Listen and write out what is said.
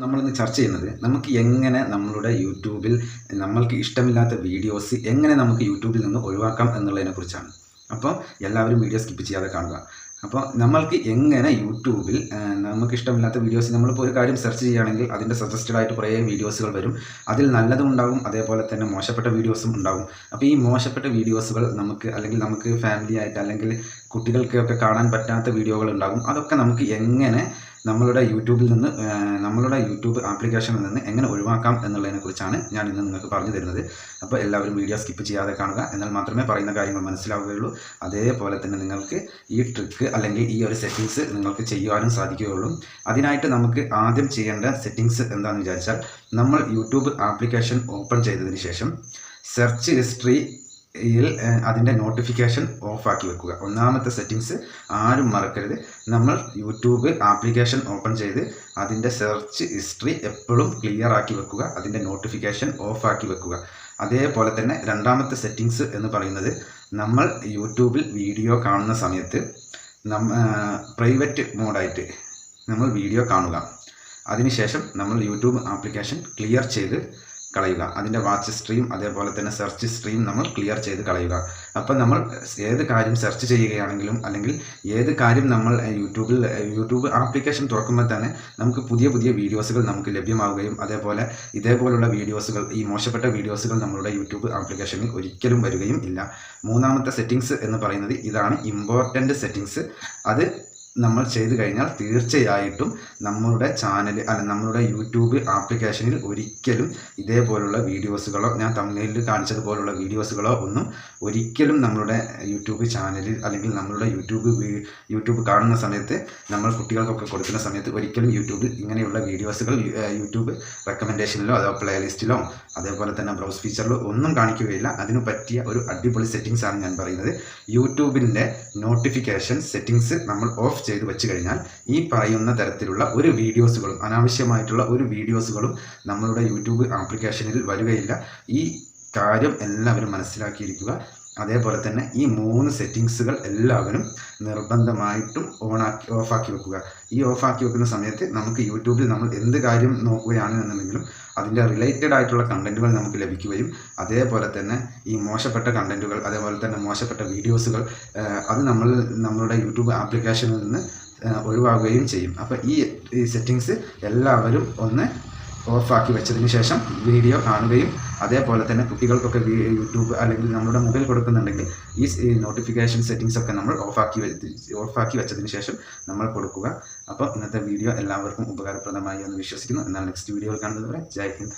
നമ്മളിന്ന് ചർച്ച ചെയ്യുന്നത് നമുക്ക് എങ്ങനെ നമ്മളുടെ യൂട്യൂബിൽ നമ്മൾക്ക് ഇഷ്ടമില്ലാത്ത വീഡിയോസ് എങ്ങനെ നമുക്ക് യൂട്യൂബിൽ നിന്ന് ഒഴിവാക്കാം എന്നുള്ളതിനെ കുറിച്ചാണ്. അപ്പോൾ എല്ലാവരും വീഡിയോ സ്കിപ്പ് ചെയ്യാതെ കാണുക. അപ്പോൾ നമ്മൾക്ക് എങ്ങനെ യൂട്യൂബിൽ നമുക്ക് ഇഷ്ടമില്ലാത്ത വീഡിയോസ് നമ്മളിപ്പോൾ ഒരു കാര്യം സെർച്ച് ചെയ്യുകയാണെങ്കിൽ അതിൻ്റെ സജസ്റ്റഡ് ആയിട്ട് കുറേ വീഡിയോസുകൾ വരും. അതിൽ നല്ലതും ഉണ്ടാകും, അതേപോലെ തന്നെ മോശപ്പെട്ട വീഡിയോസും ഉണ്ടാകും. അപ്പോൾ ഈ മോശപ്പെട്ട വീഡിയോസുകൾ നമുക്ക് ഫാമിലി ആയിട്ട് അല്ലെങ്കിൽ കുട്ടികൾക്കൊക്കെ കാണാൻ പറ്റാത്ത വീഡിയോകൾ ഉണ്ടാകും. അതൊക്കെ നമുക്ക് എങ്ങനെ നമ്മളുടെ യൂട്യൂബ് ആപ്ലിക്കേഷനിൽ നിന്ന് എങ്ങനെ ഒഴിവാക്കാം എന്നുള്ളതിനെ കുറിച്ചാണ് ഞാൻ ഇന്ന് നിങ്ങൾക്ക് പറഞ്ഞു തരുന്നത്. അപ്പോൾ എല്ലാവരും വീഡിയോ സ്കിപ്പ് ചെയ്യാതെ കാണുക, എന്നാൽ മാത്രമേ പറയുന്ന കാര്യങ്ങൾ മനസ്സിലാവുകയുള്ളൂ. അതേപോലെ തന്നെ നിങ്ങൾക്ക് ഈ ട്രിക്ക് അല്ലെങ്കിൽ ഈ ഒരു സെറ്റിങ്സ് നിങ്ങൾക്ക് ചെയ്യുവാനും സാധിക്കുകയുള്ളൂ. അതിനായിട്ട് നമുക്ക് ആദ്യം ചെയ്യേണ്ട സെറ്റിങ്സ് എന്താണെന്ന് വിചാരിച്ചാൽ, നമ്മൾ യൂട്യൂബ് ആപ്ലിക്കേഷൻ ഓപ്പൺ ചെയ്തതിന് ശേഷം സെർച്ച് ഹിസ്റ്ററി അതിൻ്റെ നോട്ടിഫിക്കേഷൻ ഓഫാക്കി വെക്കുക. ഒന്നാമത്തെ സെറ്റിങ്സ് ആരും മറക്കരുത്. നമ്മൾ യൂട്യൂബ് ആപ്ലിക്കേഷൻ ഓപ്പൺ ചെയ്ത് അതിൻ്റെ സെർച്ച് ഹിസ്റ്ററി എപ്പോഴും ക്ലിയർ ആക്കി വെക്കുക, അതിൻ്റെ നോട്ടിഫിക്കേഷൻ ഓഫാക്കി വെക്കുക. അതേപോലെ തന്നെ രണ്ടാമത്തെ സെറ്റിങ്സ് എന്ന് പറയുന്നത്, നമ്മൾ യൂട്യൂബിൽ വീഡിയോ കാണുന്ന സമയത്ത് പ്രൈവറ്റ് മോഡായിട്ട് നമ്മൾ വീഡിയോ കാണുക. അതിനുശേഷം നമ്മൾ യൂട്യൂബ് ആപ്ലിക്കേഷൻ ക്ലിയർ ചെയ്ത് കളയുക. അതിൻ്റെ വാച്ച് സ്ട്രീം അതേപോലെ തന്നെ സെർച്ച് സ്ട്രീം നമ്മൾ ക്ലിയർ ചെയ്ത് കളയുക. അപ്പം നമ്മൾ ഏത് കാര്യം സെർച്ച് ചെയ്യുകയാണെങ്കിലും അല്ലെങ്കിൽ ഏത് കാര്യം നമ്മൾ യൂട്യൂബ് ആപ്ലിക്കേഷൻ തുറക്കുമ്പോൾ തന്നെ നമുക്ക് പുതിയ പുതിയ വീഡിയോസുകൾ നമുക്ക് ലഭ്യമാവുകയും അതേപോലെ ഇതേപോലുള്ള വീഡിയോസുകൾ, ഈ മോശപ്പെട്ട വീഡിയോസുകൾ നമ്മളുടെ യൂട്യൂബ് ആപ്ലിക്കേഷനിൽ ഒരിക്കലും വരികയും ഇല്ല. മൂന്നാമത്തെ സെറ്റിങ്സ് എന്ന് പറയുന്നത് ഇതാണ് ഇമ്പോർട്ടൻ്റ് സെറ്റിങ്സ്. അത് നമ്മൾ ചെയ്തു കഴിഞ്ഞാൽ തീർച്ചയായിട്ടും നമ്മളുടെ ചാനൽ നമ്മളുടെ യൂട്യൂബ് ആപ്ലിക്കേഷനിൽ ഒരിക്കലും ഇതേപോലുള്ള വീഡിയോസുകളോ ഞാൻ തമ്മിലിൽ കാണിച്ചതുപോലുള്ള വീഡിയോസുകളോ ഒന്നും ഒരിക്കലും നമ്മളുടെ യൂട്യൂബ് ചാനലിൽ അല്ലെങ്കിൽ നമ്മളുടെ യൂട്യൂബ് കാണുന്ന സമയത്ത്, നമ്മൾ കുട്ടികൾക്കൊക്കെ കൊടുക്കുന്ന സമയത്ത് ഒരിക്കലും യൂട്യൂബിൽ ഇങ്ങനെയുള്ള വീഡിയോസുകൾ യൂട്യൂബ് റെക്കമെൻഡേഷനിലോ അതോ പ്ലേലിസ്റ്റിലോ അതേപോലെ തന്നെ ബ്രൗസ് ഫീച്ചറിലോ ഒന്നും കാണിക്കുകയില്ല. അതിനു പറ്റിയ ഒരു അടിപൊളി സെറ്റിങ്സ് ആണ് ഞാൻ പറയുന്നത്. യൂട്യൂബിൻ്റെ നോട്ടിഫിക്കേഷൻ സെറ്റിങ്സ് നമ്മൾ ഓഫ് ചെയ്ത് വെച്ച് കഴിഞ്ഞാൽ ഈ പറയുന്ന തരത്തിലുള്ള ഒരു വീഡിയോസുകളും അനാവശ്യമായിട്ടുള്ള ഒരു വീഡിയോസുകളും നമ്മളുടെ യൂട്യൂബ് ആപ്ലിക്കേഷനിൽ വരികയില്ല. ഈ കാര്യം എല്ലാവരും മനസ്സിലാക്കിയിരിക്കുക. അതേപോലെ തന്നെ ഈ 3 സെറ്റിങ്സുകൾ എല്ലാവരും നിർബന്ധമായിട്ടും ഓഫാക്കി വെക്കുക. ഈ ഓഫാക്കി വെക്കുന്ന സമയത്ത് നമുക്ക് യൂട്യൂബിൽ നമ്മൾ എന്ത് കാര്യം നോക്കുകയാണ് എന്നുണ്ടെങ്കിലും അതിൻ്റെ റിലേറ്റഡ് ആയിട്ടുള്ള കണ്ടൻറ്റുകൾ നമുക്ക് ലഭിക്കുകയും അതേപോലെ തന്നെ ഈ മോശപ്പെട്ട കണ്ടൻറ്റുകൾ അതേപോലെ തന്നെ മോശപ്പെട്ട വീഡിയോസുകൾ അത് നമ്മളുടെ യൂട്യൂബ് ആപ്ലിക്കേഷനിൽ നിന്ന് ഒഴിവാകുകയും ചെയ്യും. അപ്പോൾ ഈ സെറ്റിങ്സ് എല്ലാവരും ഒന്ന് ഓഫാക്കി വെച്ചതിന് ശേഷം വീഡിയോ കാണുകയും അതേപോലെ തന്നെ കുട്ടികൾക്കൊക്കെ യൂട്യൂബ് അല്ലെങ്കിൽ നമ്മുടെ മൊബൈൽ കൊടുക്കുന്നുണ്ടെങ്കിൽ ഈ നോട്ടിഫിക്കേഷൻ സെറ്റിങ്സ് ഒക്കെ നമ്മൾ ഓഫാക്കി വെച്ചതിന് ശേഷം നമ്മൾ കൊടുക്കുക. അപ്പോൾ ഇന്നത്തെ വീഡിയോ എല്ലാവർക്കും ഉപകാരപ്രദമായി എന്ന് വിശ്വസിക്കുന്നു. എന്നാൽ നെക്സ്റ്റ് വീഡിയോയിൽ കാണുന്നത് വരെ ജയ് ഹിന്ദ്.